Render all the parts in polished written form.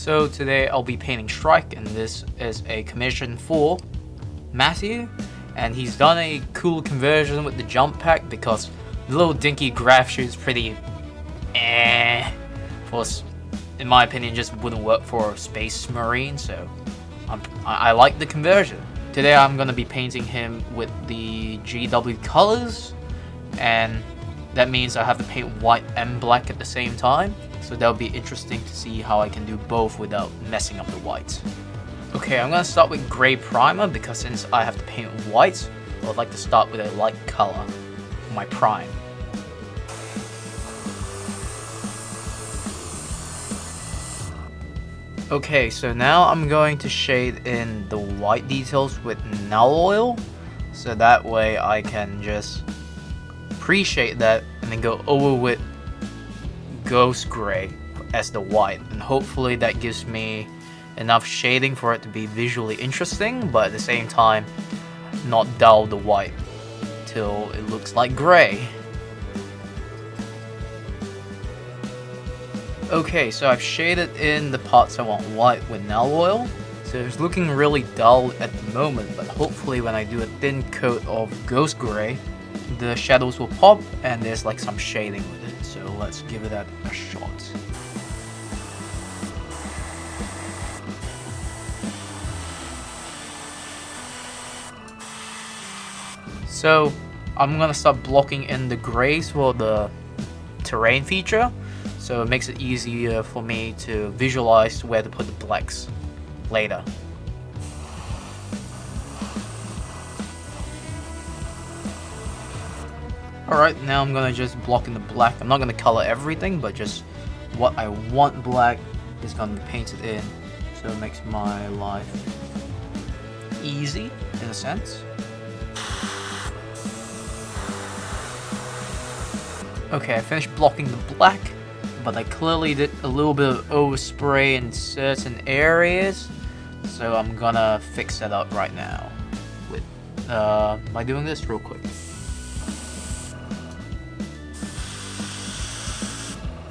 So today I'll be painting Shrike, and this is a commission for Matthew, and he's done a cool conversion with the jump pack because the little dinky graph shoot is pretty for, in my opinion, just wouldn't work for a space marine, so I like the conversion. Today I'm going to be painting him with the GW colors, and that means I have to paint white and black at the same time, so that'll be interesting to see how I can do both without messing up the whites. Okay, I'm going to start with gray primer because since I have to paint whites, I'd like to start with a light color for my prime. Okay, so now I'm going to shade in the white details with null oil, so that way I can just pre-shade that and then go over with ghost gray as the white, and hopefully that gives me enough shading for it to be visually interesting, but at the same time not dull the white till it looks like gray. Okay, so I've shaded in the parts I want white with null oil, so it's looking really dull at the moment, but hopefully when I do a thin coat of ghost gray, the shadows will pop and there's like some shading with it, so let's give it a shot. So I'm gonna start blocking in the grays for the terrain feature, so it makes it easier for me to visualize where to put the blacks later. Alright, now I'm gonna just block in the black. I'm not gonna color everything, but just what I want black is gonna be painted in, so it makes my life easy in a sense. Okay, I finished blocking the black, but I clearly did a little bit of overspray in certain areas, so I'm gonna fix that up right now with by doing this real quick.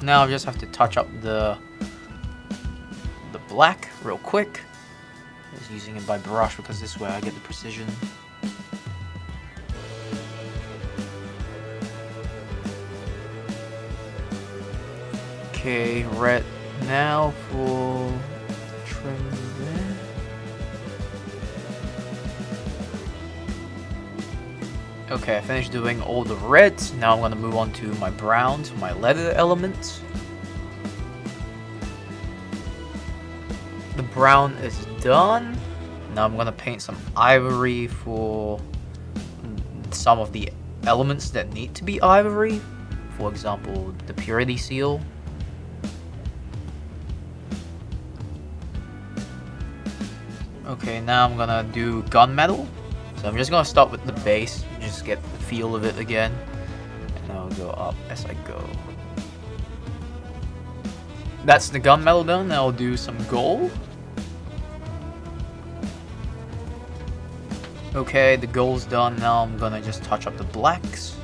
Now I just have to touch up the black real quick. Just using it by brush because this way I get the precision. Okay, red now for trim there. Okay, I finished doing all the reds. Now I'm going to move on to my browns, my leather elements. The brown is done. Now I'm going to paint some ivory for some of the elements that need to be ivory. For example, the purity seal. Okay, now I'm gonna do gunmetal. So I'm just gonna start with the base, just get the feel of it again, and I'll go up as I go. That's the gunmetal done. Now I'll do some gold. Okay, the gold's done. Now I'm gonna just touch up the blacks.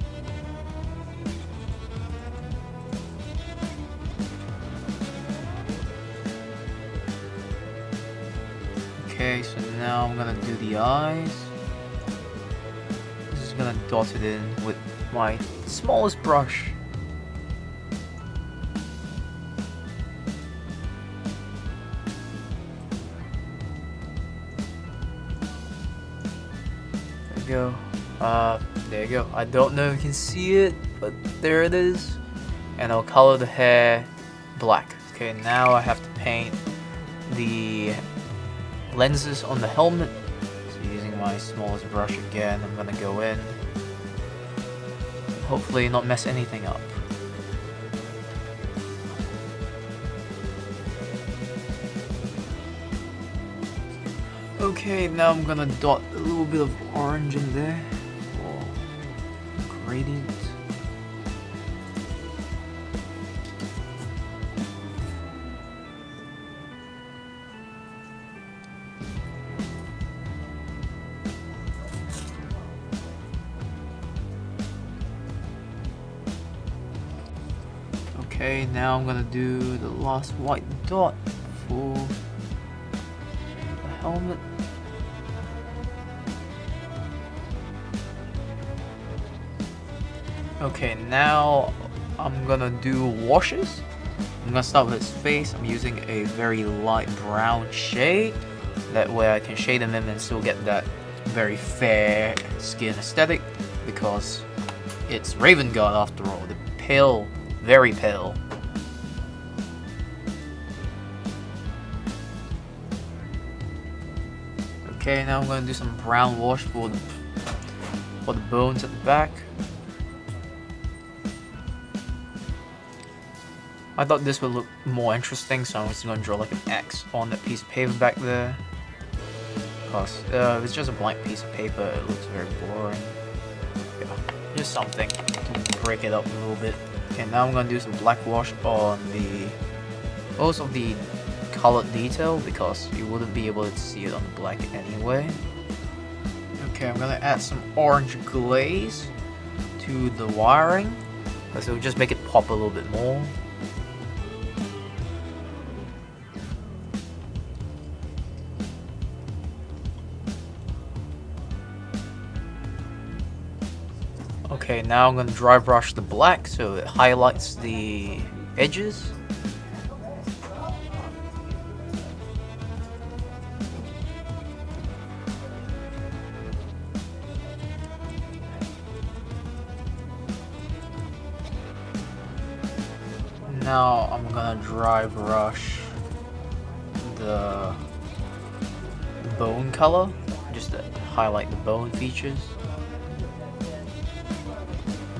Okay, so now I'm gonna do the eyes. I'm just gonna dot it in with my smallest brush. There you go. There you go. I don't know if you can see it, but there it is. And I'll color the hair black. Okay, now I have to paint the lenses on the helmet. So using my smallest brush again, I'm gonna go in. Hopefully not mess anything up. Okay, now I'm gonna dot a little bit of orange in there for gradient. Okay, now I'm gonna do the last white dot full the helmet. Okay, now I'm gonna do washes. I'm gonna start with his face. I'm using a very light brown shade. That way I can shade him in and still get that very fair skin aesthetic, because it's Raven God after all. The pale, very pale. Okay, now I'm gonna do some brown wash for the bones at the back. I thought this would look more interesting, so I'm just going to draw like an X on that piece of paper back there. Because if it's just a blank piece of paper, it looks very boring. Yeah, just something to break it up a little bit. Okay, now I'm going to do some black wash on most of the colored detail, because you wouldn't be able to see it on the black anyway. Okay, I'm going to add some orange glaze to the wiring, because it'll just make it pop a little bit more. Okay, now I'm going to dry brush the black so it highlights the edges. Now I'm going to dry brush the bone color, just to highlight the bone features.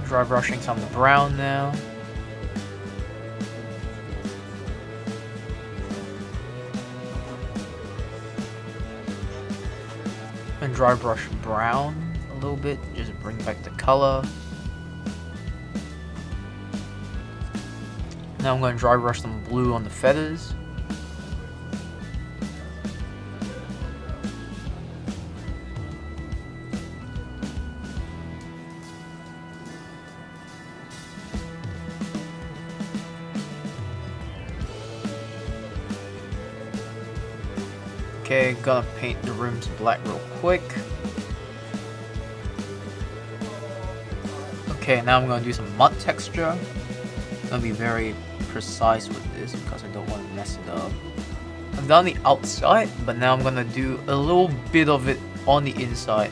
Dry brushing some of the brown now. And dry brush brown a little bit, just to bring back the color. Now I'm going to dry brush some blue on the feathers. Okay, gonna paint the rooms black real quick. Okay, now I'm gonna do some mud texture. I'm gonna be very precise with this because I don't want to mess it up. I've done the outside, but now I'm gonna do a little bit of it on the inside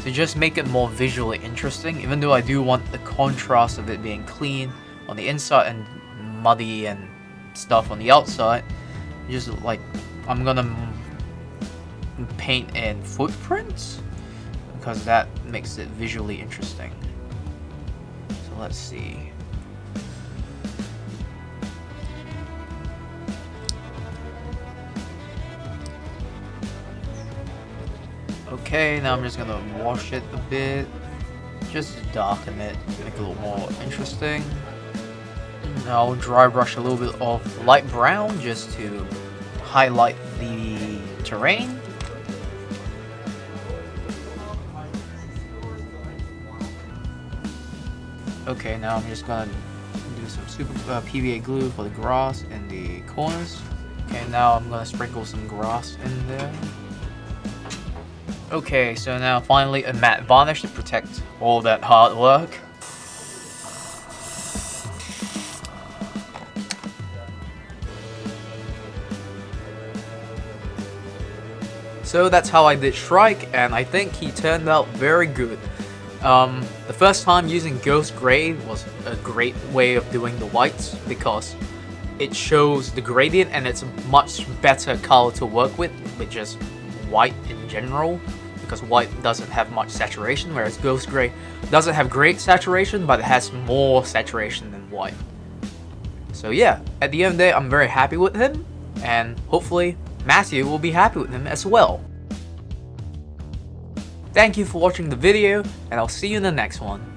to just make it more visually interesting, even though I do want the contrast of it being clean on the inside and muddy and stuff on the outside. Just like, I'm gonna paint in footprints because that makes it visually interesting. So let's see. Okay, now I'm just gonna wash it a bit, just to darken it, make it a little more interesting. Now I'll dry brush a little bit of light brown just to highlight the terrain. Okay, now I'm just gonna do some super PVA glue for the grass in the corners. Okay, now I'm gonna sprinkle some grass in there. Okay, so now finally a matte varnish to protect all that hard work. So that's how I did Shrike, and I think he turned out very good. The first time using Ghost Gray was a great way of doing the whites because it shows the gradient and it's a much better color to work with just white in general, because white doesn't have much saturation, whereas Ghost Gray doesn't have great saturation, but it has more saturation than white. So yeah, at the end of the day, I'm very happy with him, and hopefully Matthew will be happy with him as well. Thank you for watching the video, and I'll see you in the next one.